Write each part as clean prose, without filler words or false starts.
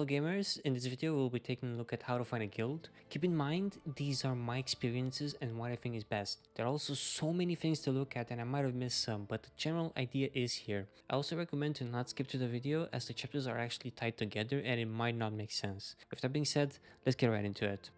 Hello gamers, in this video we'll be taking a look at how to find a guild. Keep in mind, these are my experiences and what I think is best. There are also so many things to look at and I might have missed some, but the general idea is here. I also recommend to not skip to the video as the chapters are actually tied together and it might not make sense. With that being said, let's get right into it.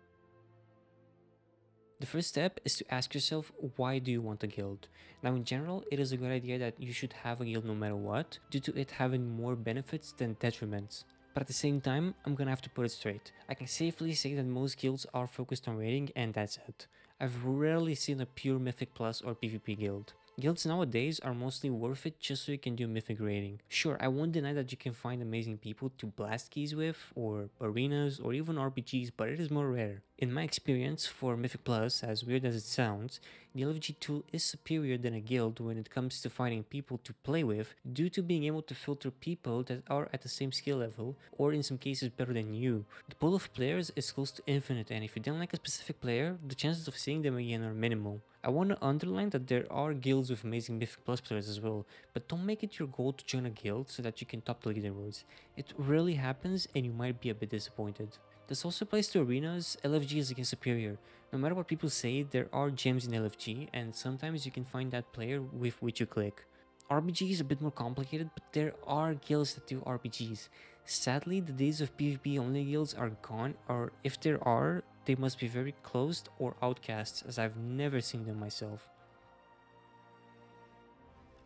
The first step is to ask yourself, why do you want a guild? Now in general, it is a good idea that you should have a guild no matter what, due to it having more benefits than detriments. But at the same time, I'm gonna have to put it straight. I can safely say that most guilds are focused on raiding and that's it. I've rarely seen a pure Mythic Plus or PvP guild. Guilds nowadays are mostly worth it just so you can do mythic raiding. Sure, I won't deny that you can find amazing people to blast keys with, or arenas, or even RPGs, but it is more rare. In my experience, for Mythic Plus, as weird as it sounds, the LFG tool is superior than a guild when it comes to finding people to play with, due to being able to filter people that are at the same skill level, or in some cases better than you. The pool of players is close to infinite, and if you don't like a specific player, the chances of seeing them again are minimal. I want to underline that there are guilds with amazing Mythic Plus players as well, but don't make it your goal to join a guild so that you can top the leaderboards. It rarely happens and you might be a bit disappointed. This also applies to arenas. LFG is again superior. No matter what people say, there are gems in LFG and sometimes you can find that player with which you click. RPG is a bit more complicated, but there are guilds that do RPGs. Sadly, the days of PvP only guilds are gone, or if there are, they must be very closed or outcasts, as I've never seen them myself.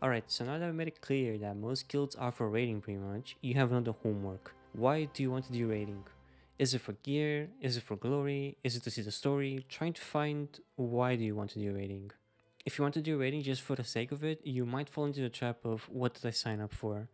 Alright, so now that I made it clear that most guilds are for raiding pretty much, you have another homework. Why do you want to do raiding? Is it for gear? Is it for glory? Is it to see the story? Trying to find why do you want to do raiding. If you want to do raiding just for the sake of it, you might fall into the trap of what did I sign up for.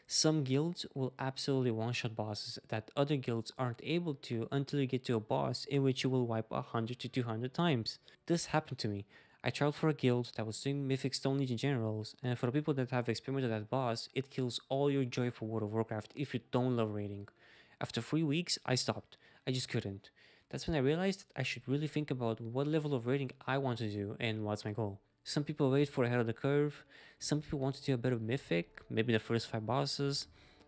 Some guilds will absolutely one-shot bosses that other guilds aren't able to until you get to a boss in which you will wipe 100 to 200 times. This happened to me. I tried for a guild that was doing Mythic Stone Legion generals, and for the people that have experimented that boss, it kills all your joy for World of Warcraft if you don't love raiding. After 3 weeks, I stopped. I just couldn't. That's when I realized that I should really think about what level of raiding I want to do and what's my goal. Some people wait for ahead of the curve, some people want to do a bit of Mythic, maybe the first 5 bosses,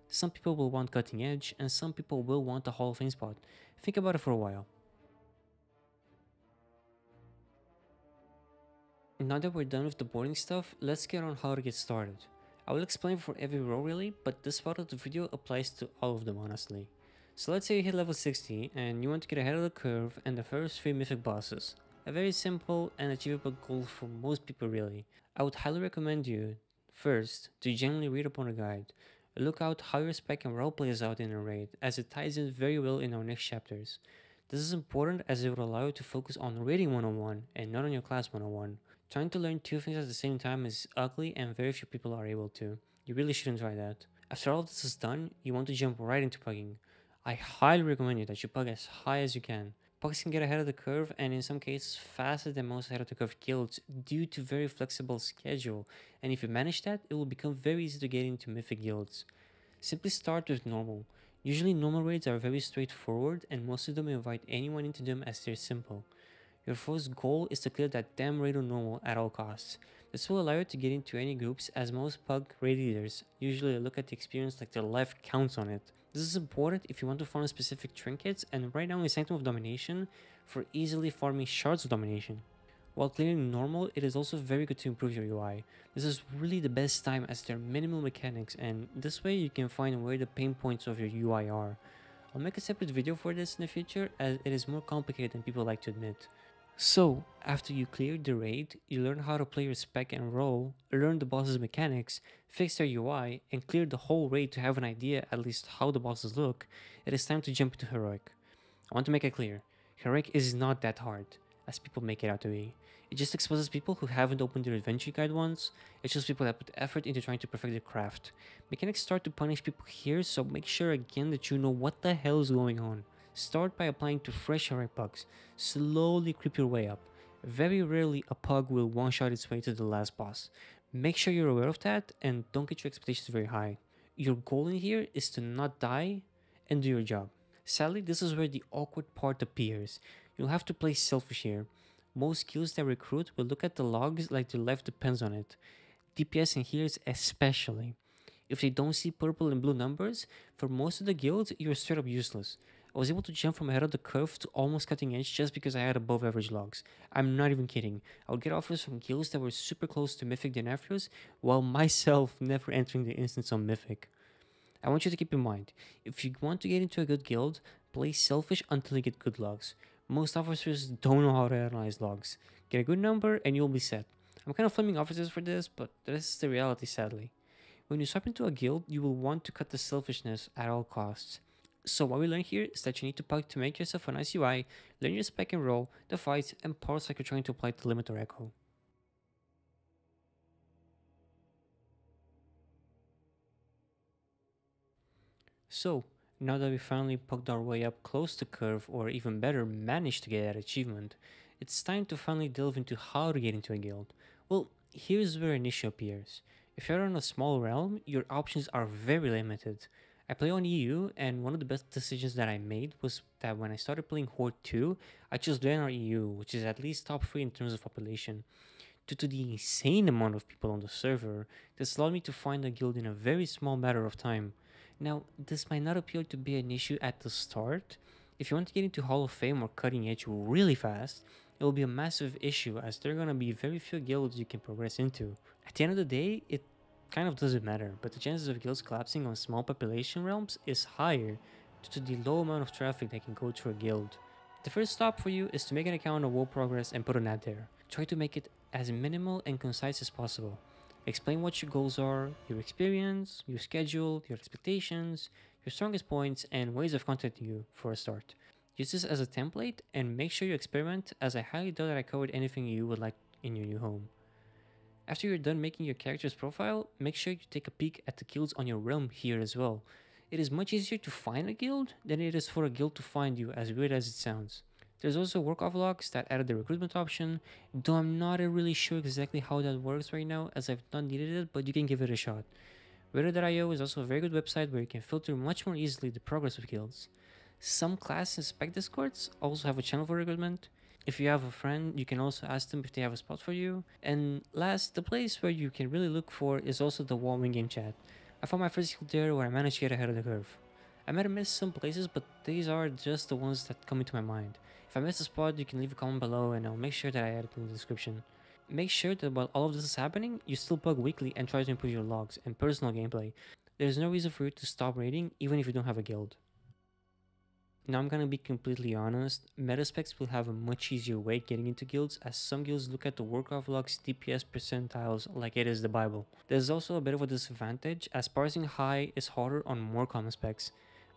some people will want cutting edge, and some people will want a Hall of Fame spot. Think about it for a while. Now that we're done with the boring stuff, let's get on how to get started. I will explain for every role really, but this part of the video applies to all of them honestly. So let's say you hit level 60 and you want to get ahead of the curve and the first 3 mythic bosses. A very simple and achievable goal for most people really. I would highly recommend you, first, to genuinely read upon a guide. Look out how your spec and role plays out in a raid, as it ties in very well in our next chapters. This is important as it will allow you to focus on raiding 101 and not on your class 101. Trying to learn 2 things at the same time is ugly and very few people are able to. You really shouldn't try that. After all this is done, you want to jump right into pugging. I highly recommend you that you pug as high as you can. Pugs can get ahead of the curve and in some cases faster than most ahead of the curve guilds due to very flexible schedule, and if you manage that, it will become very easy to get into mythic guilds. Simply start with normal. Usually normal raids are very straightforward and most of them invite anyone into them as they're simple. Your first goal is to clear that damn raid on normal at all costs. This will allow you to get into any groups as most pug raid leaders usually look at the experience like their life counts on it. This is important if you want to farm specific trinkets and right now in Sanctum of Domination for easily farming shards of domination. While clearing normal, it is also very good to improve your UI. This is really the best time as there are minimal mechanics and this way you can find where the pain points of your UI are. I'll make a separate video for this in the future as it is more complicated than people like to admit. So, after you clear the raid, you learn how to play your spec and role, learn the boss's mechanics, fix their UI, and clear the whole raid to have an idea at least how the bosses look, it is time to jump into Heroic. I want to make it clear, Heroic is not that hard, as people make it out to be. It just exposes people who haven't opened their adventure guide once, it shows people that put effort into trying to perfect their craft. Mechanics start to punish people here, so make sure again that you know what the hell is going on. Start by applying to fresh Heroic pugs. Slowly creep your way up. Very rarely a pug will one-shot its way to the last boss. Make sure you're aware of that and don't get your expectations very high. Your goal in here is to not die and do your job. Sadly, this is where the awkward part appears. You'll have to play selfish here. Most guilds that recruit will look at the logs like their life depends on it. DPS and healers especially. If they don't see purple and blue numbers, for most of the guilds, you're straight up useless. I was able to jump from ahead of the curve to almost cutting edge just because I had above average logs. I'm not even kidding. I would get offers from guilds that were super close to Mythic Denarius, while myself never entering the instance on Mythic. I want you to keep in mind, if you want to get into a good guild, play selfish until you get good logs. Most officers don't know how to analyze logs. Get a good number and you'll be set. I'm kind of flaming officers for this, but this is the reality sadly. When you swap into a guild, you will want to cut the selfishness at all costs. So what we learn here is that you need to pack to make yourself a nice UI, learn your spec and roll, the fights, and parts like you're trying to apply to limit or echo. So, now that we finally poked our way up close to curve, or even better, managed to get that achievement, it's time to finally delve into how to get into a guild. Well, here's where an issue appears. If you're on a small realm, your options are very limited. I play on EU, and one of the best decisions that I made was that when I started playing Horde 2, I chose Draenor EU, which is at least top 3 in terms of population. Due to the insane amount of people on the server, this allowed me to find a guild in a very small matter of time. Now, this might not appear to be an issue at the start. If you want to get into Hall of Fame or Cutting Edge really fast, it will be a massive issue as there are going to be very few guilds you can progress into. At the end of the day, it kind of doesn't matter, but the chances of guilds collapsing on small population realms is higher due to the low amount of traffic that can go through a guild. The first stop for you is to make an account on WoW Progress and put an ad there. Try to make it as minimal and concise as possible. Explain what your goals are, your experience, your schedule, your expectations, your strongest points, and ways of contacting you for a start. Use this as a template and make sure you experiment, as I highly doubt that I covered anything you would like in your new home. After you're done making your character's profile, make sure you take a peek at the guilds on your realm here as well. It is much easier to find a guild than it is for a guild to find you, as weird as it sounds. There's also work-off logs that added the recruitment option, though I'm not really sure exactly how that works right now as I've not needed it, but you can give it a shot. Reddit.io is also a very good website where you can filter much more easily the progress of guilds. Some class and spec discords also have a channel for recruitment. If you have a friend, you can also ask them if they have a spot for you. And last, the place where you can really look for is also the WoW in-game chat. I found my first guild there where I managed to get ahead of the curve. I might have missed some places, but these are just the ones that come into my mind. If I missed a spot, you can leave a comment below and I'll make sure that I add it in the description. Make sure that while all of this is happening, you still bug weekly and try to improve your logs and personal gameplay. There's no reason for you to stop raiding even if you don't have a guild. Now I'm gonna be completely honest, metaspecs will have a much easier way getting into guilds, as some guilds look at the Warcraft logs DPS percentiles like it is the Bible. There's also a bit of a disadvantage, as parsing high is harder on more common specs.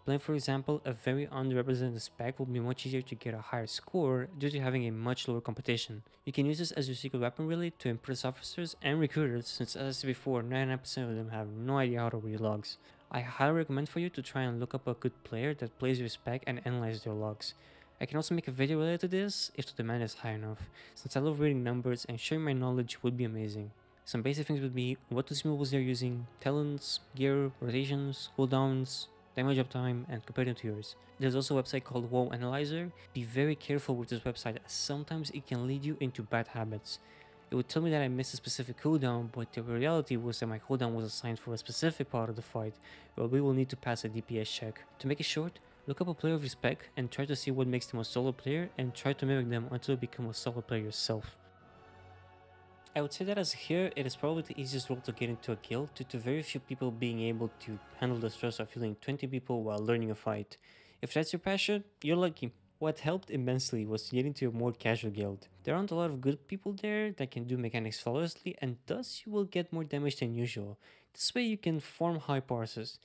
Playing, for example, a very underrepresented spec will be much easier to get a higher score due to having a much lower competition. You can use this as your secret weapon really to impress officers and recruiters, since as I said before, 99% of them have no idea how to read logs. I highly recommend for you to try and look up a good player that plays your spec and analyze their logs. I can also make a video related to this if the demand is high enough, since I love reading numbers and sharing my knowledge would be amazing. Some basic things would be what consumables they're using, talents, gear, rotations, cooldowns, damage uptime, and compare them to yours. There's also a website called WoW Analyzer. Be very careful with this website, as sometimes it can lead you into bad habits. It would tell me that I missed a specific cooldown, but the reality was that my cooldown was assigned for a specific part of the fight, where we will need to pass a DPS check. To make it short, look up a player of your spec and try to see what makes them a solo player, and try to mimic them until you become a solo player yourself. I would say that as here, it is probably the easiest role to get into a guild due to very few people being able to handle the stress of healing 20 people while learning a fight. If that's your passion, you're lucky. What helped immensely was to get into a more casual guild. There aren't a lot of good people there that can do mechanics flawlessly, and thus you will get more damage than usual. This way you can farm high parses.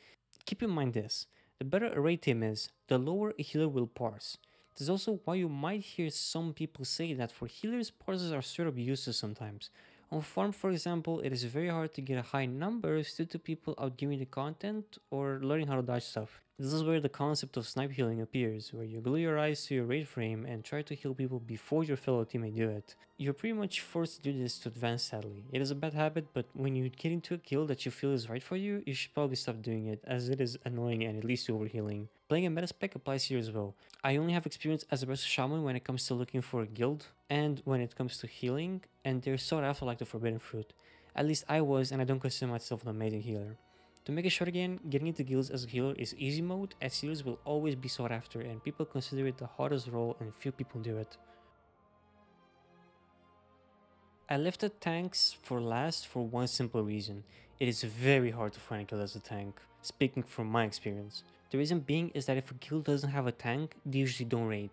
Keep in mind this, the better a raid team is, the lower a healer will parse. This is also why you might hear some people say that for healers, parses are sort of useless sometimes. On farm, for example, it is very hard to get a high number due to people outgiving the content or learning how to dodge stuff. This is where the concept of snipe healing appears, where you glue your eyes to your raid frame and try to heal people before your fellow teammate do it. You're pretty much forced to do this to advance sadly. It is a bad habit, but when you get into a kill that you feel is right for you, you should probably stop doing it, as it is annoying and it leads to overhealing. Playing a meta spec applies here as well. I only have experience as a Burst Shaman when it comes to looking for a guild, and when it comes to healing, and they're sought after like the Forbidden Fruit. At least I was, and I don't consider myself an amazing healer. To make it short again, getting into guilds as a healer is easy mode, as healers will always be sought after and people consider it the hardest role and few people do it. I left the tanks for last for one simple reason. It is very hard to find a guild as a tank, speaking from my experience. The reason being is that if a guild doesn't have a tank, they usually don't raid.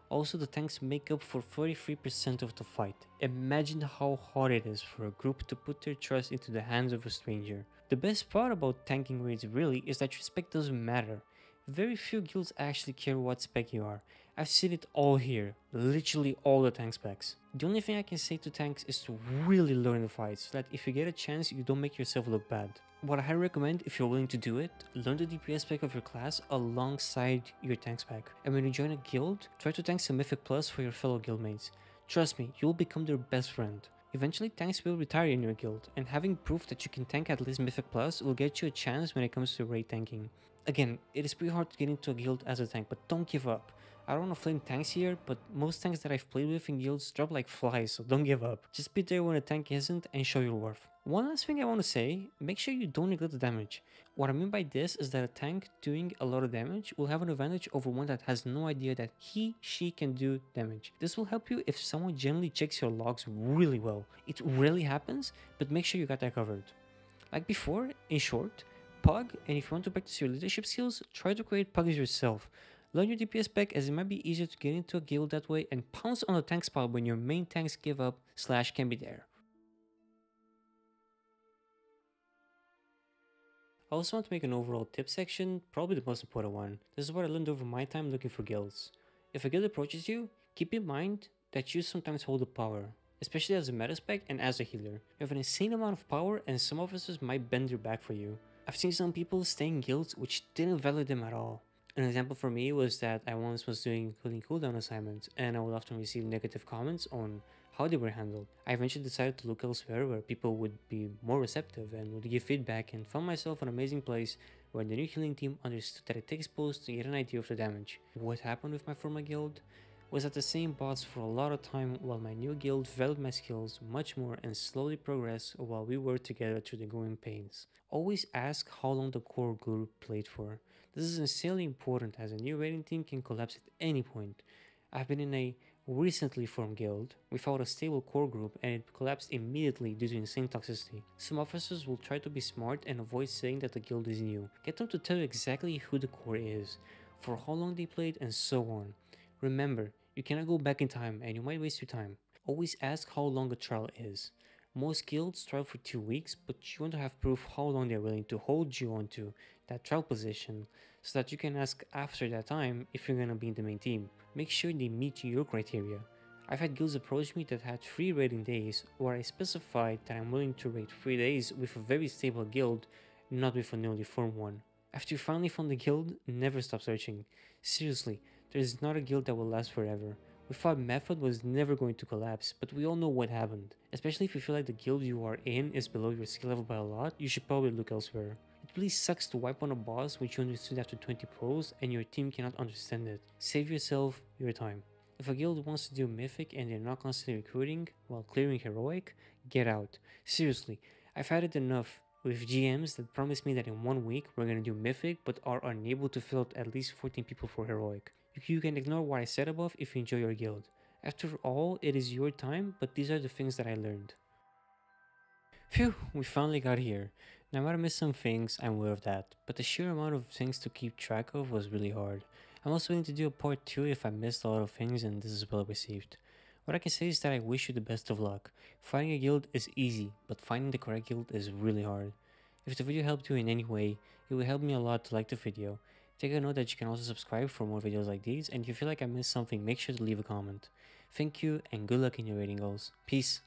Also, the tanks make up for 43% of the fight. Imagine how hard it is for a group to put their trust into the hands of a stranger. The best part about tanking raids really is that your spec doesn't matter. Very few guilds actually care what spec you are. I've seen it all here, literally all the tank specs. The only thing I can say to tanks is to really learn the fight so that if you get a chance you don't make yourself look bad. What I highly recommend if you're willing to do it, learn the DPS spec of your class alongside your tank spec. And when you join a guild, try to tank some Mythic Plus for your fellow guildmates. Trust me, you'll become their best friend. Eventually tanks will retire in your guild, and having proof that you can tank at least Mythic Plus will get you a chance when it comes to raid tanking. Again, it is pretty hard to get into a guild as a tank, but don't give up. I don't want to flame tanks here, but most tanks that I've played with in guilds drop like flies, so don't give up. Just be there when a tank isn't and show your worth. One last thing I want to say, make sure you don't neglect the damage. What I mean by this is that a tank doing a lot of damage will have an advantage over one that has no idea that she can do damage. This will help you if someone generally checks your logs really well. It rarely happens, but make sure you got that covered. Like before, in short, pug, and if you want to practice your leadership skills, try to create pugs yourself. Learn your DPS spec as it might be easier to get into a guild that way and pounce on the tank spot when your main tanks give up / can be there. I also want to make an overall tip section, probably the most important one. This is what I learned over my time looking for guilds. If a guild approaches you, keep in mind that you sometimes hold the power, especially as a meta spec and as a healer. You have an insane amount of power and some officers might bend their back for you. I've seen some people stay in guilds which didn't value them at all. An example for me was that I once was doing healing cooldown assignments and I would often receive negative comments on how they were handled. I eventually decided to look elsewhere where people would be more receptive and would give feedback, and found myself an amazing place where the new healing team understood that it takes posts to get an idea of the damage. What happened with my former guild was at the same boss for a lot of time while my new guild valued my skills much more and slowly progressed while we worked together through the growing pains. Always ask how long the core group played for. This is insanely important as a new raiding team can collapse at any point. I've been in a recently formed guild without a stable core group and it collapsed immediately due to insane toxicity. Some officers will try to be smart and avoid saying that the guild is new. Get them to tell you exactly who the core is, for how long they played, and so on. Remember, you cannot go back in time and you might waste your time. Always ask how long a trial is. Most guilds trial for 2 weeks, but you want to have proof how long they're willing to hold you onto that trial position so that you can ask after that time if you're gonna be in the main team. Make sure they meet your criteria. I've had guilds approach me that had 3 raiding days where I specified that I'm willing to raid 3 days with a very stable guild, not with a newly formed one. After you finally found the guild, never stop searching. Seriously, there is not a guild that will last forever. We thought Method was never going to collapse, but we all know what happened. Especially if you feel like the guild you are in is below your skill level by a lot, you should probably look elsewhere. It really sucks to wipe on a boss which you understood after 20 pros and your team cannot understand it. Save yourself your time. If a guild wants to do Mythic and they're not constantly recruiting while clearing Heroic, get out. Seriously, I've had it enough with GMs that promise me that in 1 week we're gonna do Mythic but are unable to fill out at least 14 people for Heroic. You can ignore what I said above if you enjoy your guild. After all, it is your time, but these are the things that I learned. Phew, we finally got here. Now I might have missed some things, I'm aware of that, but the sheer amount of things to keep track of was really hard. I'm also willing to do a part 2 if I missed a lot of things and this is well received. What I can say is that I wish you the best of luck. Finding a guild is easy, but finding the correct guild is really hard. If the video helped you in any way, it would help me a lot to like the video. Take a note that you can also subscribe for more videos like these, and if you feel like I missed something, make sure to leave a comment. Thank you and good luck in your rating goals. Peace.